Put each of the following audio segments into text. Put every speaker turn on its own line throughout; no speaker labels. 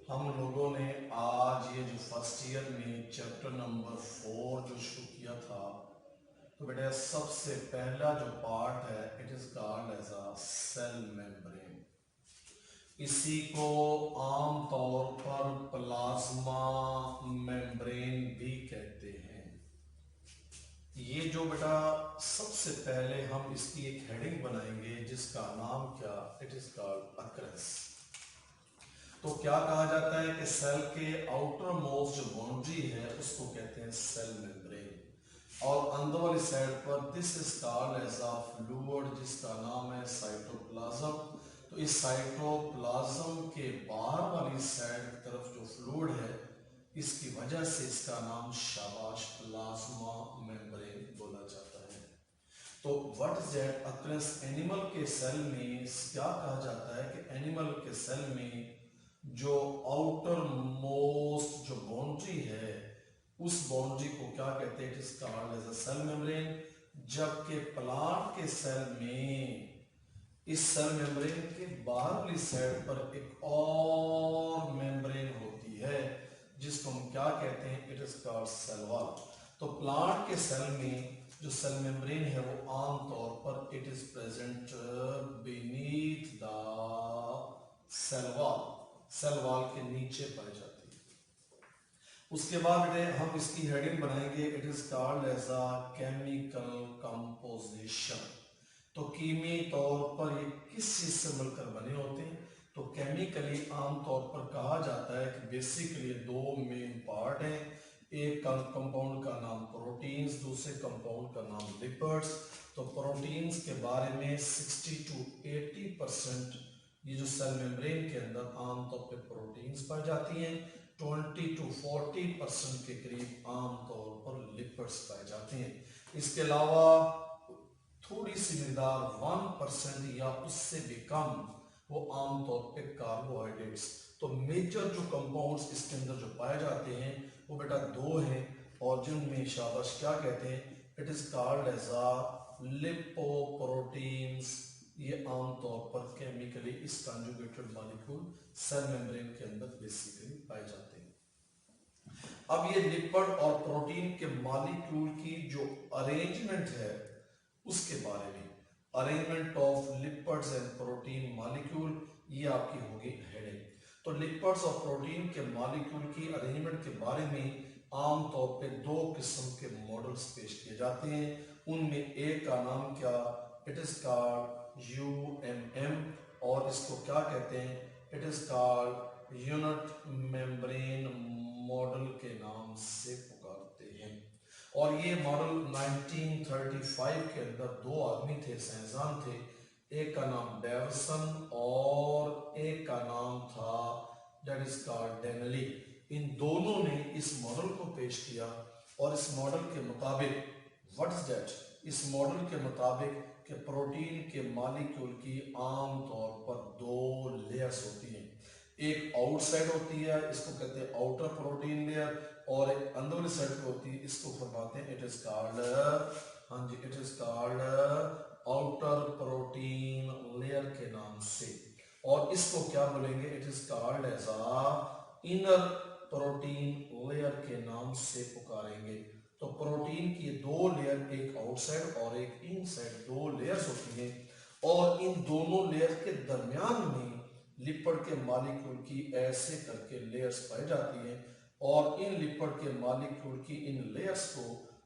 हम लोगों ने आज ये जो फर्स्ट ईयर में चैप्टर नंबर 4 जो शुरू किया था, तो बेटा सबसे पहला जो पार्ट है it is called as a cell membrane. इसी को आम तौर पर प्लाज्मा मेम्ब्रेन भी कहते हैं। ये जो बेटा सबसे पहले हम इसकी एक हेडिंग बनाएंगे जिसका नाम क्या, इट इज कॉल्ड अक्रेंस। तो क्या कहा जाता है कि सेल के आउटर मोस्ट जो बाउंड्री है उसको कहते हैं सेल मेम्ब्रेन, और अंदर वाली साइड पर this is called as a fluid जिसका नाम है साइटोप्लाज्म। तो इस साइटोप्लाज्म के बाहर वाली साइड की तरफ जो फ्लूइड है इसकी वजह से इसका नाम शाबाश प्लाज्मा मेम्ब्रेन बोला जाता है। तो व्हाट इज दैट अक्रेंस एनिमल के सेल में क्या कहा जाता है कि एनिमल के सेल में जो आउटर मोस्ट जो बाउंड्री है उस बाउंड्री को क्या कहते हैं, it is called as a cell membrane. जबकि प्लांट के सेल में इस सेल मेम्ब्रेन के बाहर वाली साइड पर एक और मेम्ब्रेन होती है जिसको हम क्या कहते हैं, it is called cell wall. तो प्लांट के सेल में जो सेल मेम्ब्रेन है वो आम तौर पर it is present beneath the cell wall, cell wall के नीचे पाई जाती है। उसके बाद बेटे हम इसकी हेडिंग बनाएंगे, it is called as a chemical composition. तो कीमी तौर पर ये किस चीज से मिलकर बने होते हैं, तो केमिकली आमतौर पर कहा जाता है कि बेसिकली दो मेन पार्ट हैं। एक कंपाउंड का नाम प्रोटीन्स, दूसरे कंपाउंड का नाम लिपिड्स। तो प्रोटीन्स के बारे में 60 to 80% ये जो सेल मेम्ब्रेन के अंदर आमतौर पर प्रोटीन्स पाई जाती हैं, 20 to 40% के करीब आमतौर पर लिपिड्स पाए जाते हैं। इसके अलावा थोड़ी सी मिकदार 1% या उससे भी कम वो आमतौर पे कार्बोहाइड्रेट्स। तो मेजर जो कंपाउंड्स इसके अंदर जो पाए जाते हैं वो बेटा दो हैं, और जिनमें शाबाश क्या कहते हैं, it is called as a lipoproteins. ये आमतौर पर केमिकली इस कंजुगेटेड मॉलिक्यूल सेल मेम्ब्रेन के अंदर बेसिकली पाए जाते हैं। अब ये लिपिड और प्रोटीन के मॉलिक्यूल की जो अरेंजमेंट है उसके बारे में, arrangement of lipids and protein molecule, ये आपकी होगी हेडिंग। तो लिपिड्स और प्रोटीन के मॉलिक्यूल की अरेंजमेंट के बारे में आमतौर पे दो किस्म के मॉडल्स पेश किए जाते हैं। उनमें एक का नाम क्या, इट इज कॉल्ड UMM, और इसको क्या कहते हैं, it is called unit membrane model के नाम से पुकारते हैं। और ये मॉडल 1935 के अंदर दो आदमी थे, साइंसदान थे, एक का नाम डेविसन और एक का नाम था दैट इज कॉल्ड डेनली। इन दोनों ने इस मॉडल को पेश किया, और इस मॉडल के मुताबिक व्हाट इज दैट, इस मॉडल के मुताबिक कि प्रोटीन के मॉलिक्यूल की आम तौर पर दो लेयर्स होती हैं। एक आउटसाइड होती है, इसको कहते हैं आउटर प्रोटीन लेयर, और एक अंदर वाली साइड पे होती है, इसको फरमाते हैं इट इज कॉल्ड, हाँ जी, it is called outer protein layer के नाम से। और इसको क्या बोलेंगे, it is called as a inner protein layer के नाम से पुकारेंगे। तो प्रोटीन की दो लेयर, एक आउटसाइड और एक इनसाइड, दो लेयर्स होती हैं, और इन दोनों लेयर के दरमियान में लिपिड के मॉलिक्यूल की ऐसे करके लेयर्स पाई जाती हैं, और इन लिपिड के मॉलिक्यूल की इन लेयर्स को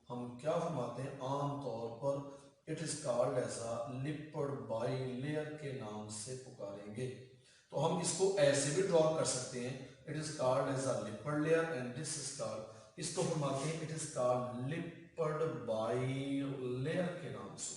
हम क्या फरमाते हैं, आमतौर पर it is called as a lipid bilayer के नाम से पुकारेंगे। तो हम इसको ऐसे भी ड्रॉ कर सकते हैं, it is called as a lipid layer and this is called, इसको फरमाते हैं it is called lipid bilayer के नाम से।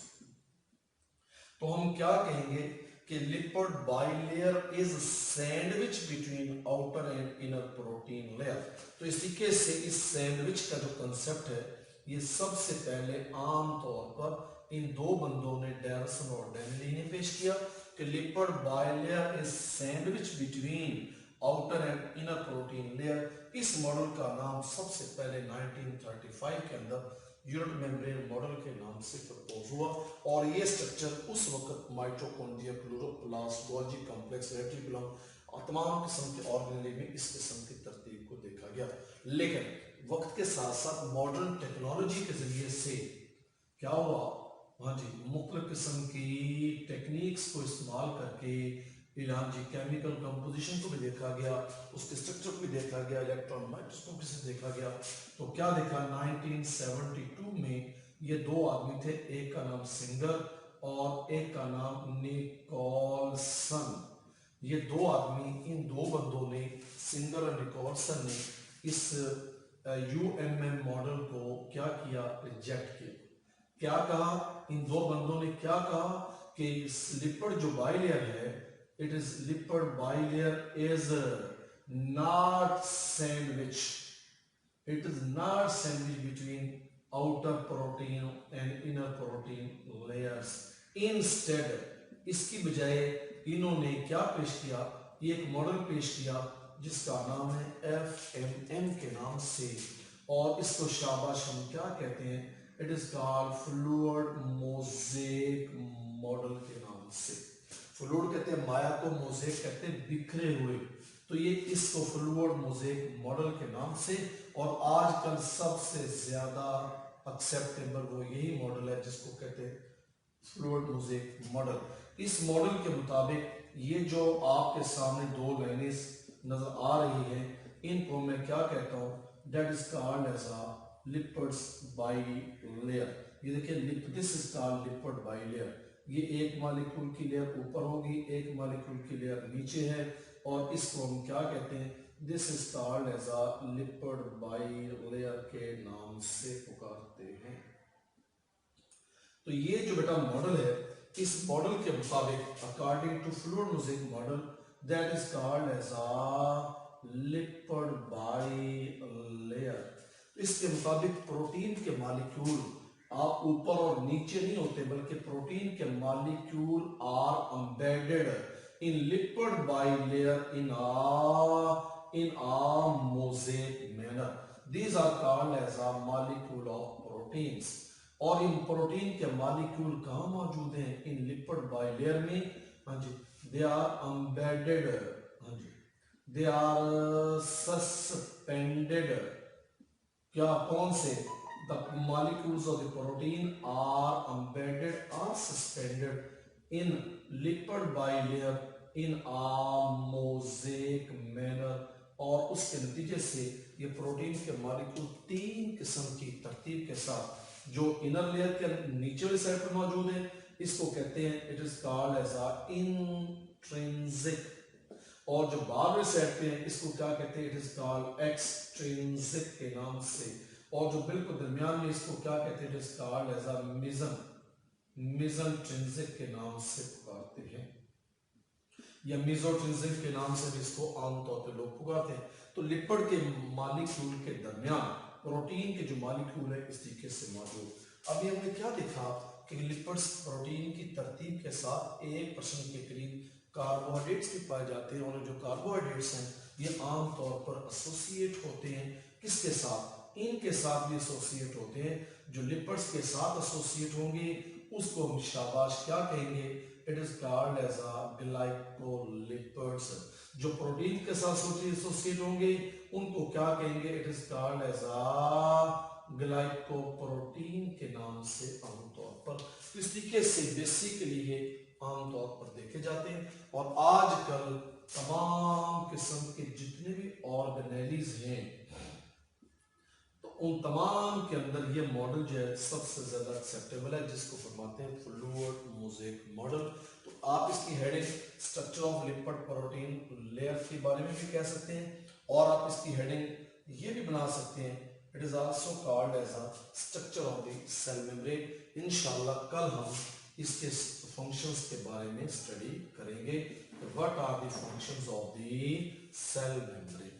तो हम क्या कहेंगे कि lipid bilayer is sandwich between outer and inner protein layer. तो इस तरीके से इस सैंडविच का जो कंसेप्ट है ये सबसे पहले आमतौर पर इन दो बंदों ने, डेविसन और डेनली ने पेश किया कि lipid bilayer is sandwich between outer and inner protein layer. इस मॉडल का नाम सबसे पहले 1935 के अंदर यूनिट मेम्ब्रेन मॉडल के नाम से प्रपोज हुआ, और ये स्ट्रक्चर उस वक्त mitochondria, chloroplast, Golgi complex, reticulum और तमाम किस्म के ऑर्गेनेली में इस किस्म की तरतीब को देखा गया। लेकिन वक्त के साथ साथ मॉडर्न टेक्नोलॉजी के जरिए से क्या हुआ, हाँ जी, मुख्तलिफ किस्म की टेक्निक्स को इस्तेमाल करके हाँ जी केमिकल कंपोजिशन को भी देखा गया, उसके स्ट्रक्चर को भी देखा गया, इलेक्ट्रॉन माइक्रोस्कोपी से देखा गया। तो क्या देखा 1972 में ये दो आदमी थे, एक का नाम सिंगर और एक का नाम निकोलसन। ये दो आदमी, इन दो बंदों ने, सिंगर और निकोलसन ने इस UMM मॉडल को क्या किया, रिजेक्ट किया। क्या कहा इन दो बंदों ने, क्या कहा कि लिपिड जो बाइलेयर है, it is lipid bilayer is not sandwich, it is not sandwich between outer protein and inner protein layers. Instead इसकी बजाय इन्होंने क्या पेश किया, एक मॉडल पेश किया जिसका नाम है FMM के नाम से, और इसको शाबाश हम क्या कहते हैं, it is called fluid mosaic model के नाम से। फ्लूइड कहते हैं माया को, मोज़ेक कहते हैं बिखरे हुए, तो ये इसको फ्लूइड मोज़ेक मॉडल के नाम से। और आजकल सबसे ज्यादा एक्सेप्टेबल वो यही मॉडल है जिसको कहते हैं फ्लूइड मोज़ेक मॉडल। इस मॉडल के मुताबिक ये जो आपके सामने दो लाइनें नजर आ रही है, इनको मैं क्या कहता हूँ, that is called as a lipids bilayer. ये देखिए this is called lipid bilayer. ये एक मॉलिक्यूल की लेयर ऊपर होगी, एक मॉलिक्यूल की लेयर नीचे है, और इसको हम क्या कहते हैं, this is called as a lipid bilayer के नाम से पुकारते हैं। तो ये जो बेटा मॉडल है, इस मॉडल के मुताबिक according to fluid mosaic model, that is called as a lipid bilayer. इसके मुताबिक प्रोटीन के मॉलिक्यूल आप ऊपर और नीचे नहीं होते, बल्कि प्रोटीन के molecule are embedded in lipid bilayer in a mosaic manner. These are called as a molecule of proteins. और इन प्रोटीन के मॉलिक्यूल कहाँ मौजूद हैं, इन लिपिड बाइलेयर में, हाँ जी, दे आर एम्बेडेड, हाँ जी, दे आर सस्पेंडेड, क्या कौन से, the molecules of the protein are embedded or suspended in lipid bilayer in a mosaic manner। और उसके नतीजे से ये प्रोटीन के मॉलिक्यूल तीन किस्म की तरतीब के साथ, जो इनर लेयर के नीचे वाली साइड पर मौजूद है, इसको कहते हैं it is called as a intrinsic, और जो बाहर वाली साइड पे है इसको क्या कहते हैं, इट इज कॉल्ड एक्सट्रिंसिक के नाम से, और जो बिल्कुल दरमियान में इसको क्या कहते हैं, it is called as a मेसनट्रिंसिक के नाम से पुकारते हैं, या मेसोट्रिंसिक के नाम से भी इसको आमतौर पर लोग पुकारते हैं। तो लिपिड के मॉलिक्यूल के दरमियान प्रोटीन के जो मॉलिक्यूल है इस तरीके से मौजूद। अभी हमने क्या देखा कि लिपिड्स प्रोटीन की तरतीब के साथ 1% के करीब कार्बोहाइड्रेट्स भी पाए जाते हैं, और जो कार्बोहाइड्रेट्स हैं ये आमतौर पर एसोसिएट होते हैं किसके साथ, इनके साथ भी एसोसिएट होते हैं। जो लिपिड्स के साथ एसोसिएट होंगे उसको हम शाबाश क्या कहेंगे, it is called as a glycolipids. जो प्रोटीन के साथ एसोसिएट होंगे उनको क्या कहेंगे, it is called as a glycoprotein के नाम से आमतौर पर। इस तरीके से बेसिकली ये आमतौर पर देखे जाते हैं, और आजकल तमाम किस्म के जितने भी ऑर्गेनेलीज हैं तो उन तमाम के अंदर ये मॉडल जो है सबसे ज्यादा एक्सेप्टेबल है, जिसको फरमाते हैं फ्लूइड मोज़ेक मॉडल। तो आप इसकी heading structure of lipid protein layer के बारे में भी कह सकते हैं, और आप इसकी हेडिंग ये भी बना सकते हैं, it is also called as a structure of the cell membrane. इंशाल्लाह कल हम इसके फंक्शंस के बारे में स्टडी करेंगे, what are the functions of the cell membrane.